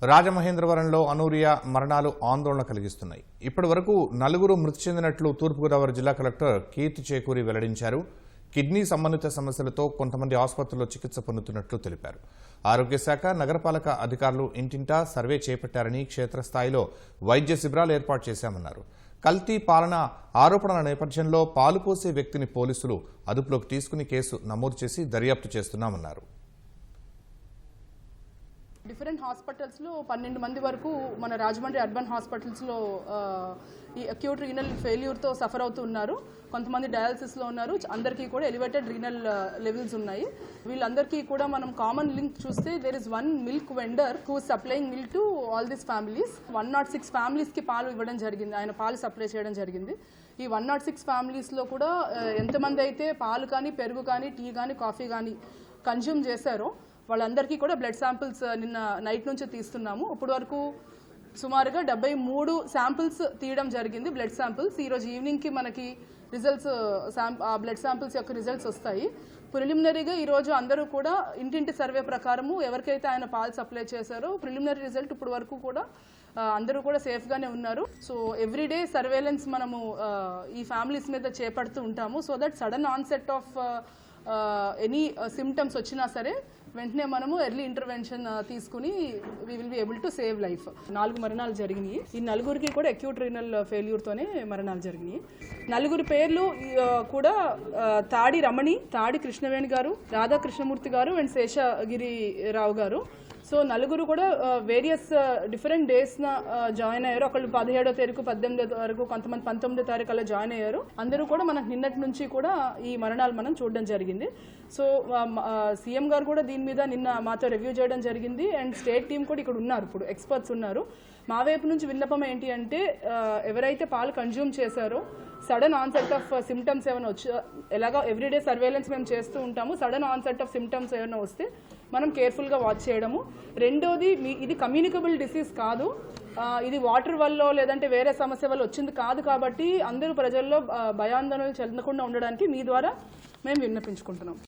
రాజమహేంద్రవరంలో అనూరియా మరణాలు ఆందోళన కలిగిస్తున్నాయి. ఇప్పటివరకు 4 మృతి చెందినట్లు తూర్పుగోదావరి జిల్లా కలెక్టర్ కీర్తి చేకూరి వెల్లడించారు. కిడ్నీ సంబంధిత సమస్యలతో కొంతమంది ఆసుపత్రుల్లో చికిత్స పొందుతున్నట్లు తెలిపారు. ఆరోగ్య శాఖ, నగరపాలక అధికారులు ఇంటింటా సర్వే చేపట్టారని, క్షేత్రస్థాయిలో వైద్య శిబిరాలు ఏర్పాటు చేశామన్నారు. కల్తీ పాలన ఆరోపణల నేపథ్యంలో పాలు పోసే వ్యక్తిని పోలీసులు అదుపులోకి తీసుకుని కేసు నమోదు చేసి దర్యాప్తు చేస్తున్నామన్నారు. డిఫరెంట్ హాస్పిటల్స్లో 12 మంది వరకు మన రాజమండ్రి అర్బన్ హాస్పిటల్స్లో ఈ అక్యూట్ రీనల్ ఫెయిల్యూర్తో సఫర్ అవుతూ ఉన్నారు. కొంతమంది డయాలసిస్లో ఉన్నారు. అందరికీ కూడా ఎలివేటెడ్ రీనల్ లెవెల్స్ ఉన్నాయి. వీళ్ళందరికీ కూడా మనం కామన్ లింక్ చూస్తే there is one milk vendor who supplying milk to all these families. 106 ఫ్యామిలీస్కి పాలు ఇవ్వడం జరిగింది. ఆయన పాలు సప్లై చేయడం జరిగింది. ఈ 106 ఫ్యామిలీస్లో కూడా ఎంతమంది అయితే పాలు కానీ, పెరుగు కానీ, టీ కానీ, కాఫీ కానీ కన్జ్యూమ్ చేశారో వాళ్ళందరికీ కూడా బ్లడ్ శాంపిల్స్ నిన్న నైట్ నుంచి తీస్తున్నాము. ఇప్పటి వరకు సుమారుగా 73 శాంపిల్స్ తీయడం జరిగింది, బ్లడ్ శాంపిల్స్. ఈరోజు ఈవినింగ్కి మనకి రిజల్ట్స్, బ్లడ్ శాంపిల్స్ యొక్క రిజల్ట్స్ వస్తాయి. ప్రిలిమినరీగా ఈరోజు అందరూ కూడా ఇంటింటి సర్వే ప్రకారము ఎవరికైతే ఆయన పాలు సప్లై చేశారో ప్రిలిమినరీ రిజల్ట్ ఇప్పటి వరకు కూడా అందరూ కూడా సేఫ్గానే ఉన్నారు. సో ఎవ్రీడే సర్వేలెన్స్ మనము ఈ ఫ్యామిలీస్ మీద చేపడుతూ ఉంటాము. So that sudden onset of any symptoms వచ్చినా సరే వెంటనే మనము ఎర్లీ ఇంటర్వెన్షన్ తీసుకుని we will be able to save life. 4 మరణాలు జరిగినాయి. ఈ 4కి కూడా అక్యూట్ రీనల్ ఫెయిల్యూర్తోనే మరణాలు జరిగినాయి. 4 పేర్లు కూడా తాడి రమణి, తాడి కృష్ణవేణి గారు, రాధా కృష్ణమూర్తి గారు అండ్ శేషగిరిరావు గారు. సో 4 కూడా వేరియస్ డిఫరెంట్ డేస్న జాయిన్ అయ్యారు. ఒకళ్ళు 17వ తారీఖు, 18వ వరకు, కొంతమంది 19వ తారీఖు అలా జాయిన్ అయ్యారు. అందరూ కూడా మనకు నిన్నటి నుంచి కూడా ఈ మరణాలు మనం చూడడం జరిగింది. సో సీఎం గారు కూడా దీని మీద నిన్న మాతో రివ్యూ చేయడం జరిగింది. అండ్ స్టేట్ టీం కూడా ఇక్కడ ఉన్నారు, ఇప్పుడు ఎక్స్పర్ట్స్ ఉన్నారు. మా వైపు నుంచి విన్నపం ఏంటి అంటే ఎవరైతే పాలు కన్జ్యూమ్ చేశారో సడన్ ఆన్సెట్ ఆఫ్ సిమ్టమ్స్ ఏమైనా ఎలాగా ఎవ్రీడే సర్వేలెన్స్ మేము చేస్తూ ఉంటాము. సడన్ ఆన్సెట్ ఆఫ్ సిమ్టమ్స్ ఏమైనా వస్తే మనం కేర్ఫుల్గా వాచ్ చేయడము. రెండోది, ఇది కమ్యూనికబుల్ డిసీజ్ కాదు, ఇది వాటర్ వల్ల లేదంటే వేరే సమస్య వల్ల వచ్చింది కాదు. కాబట్టి అందరూ ప్రజల్లో భయాందోళనలు చెందకుండా ఉండడానికి మీ ద్వారా మేము విన్నపించుకుంటున్నాం.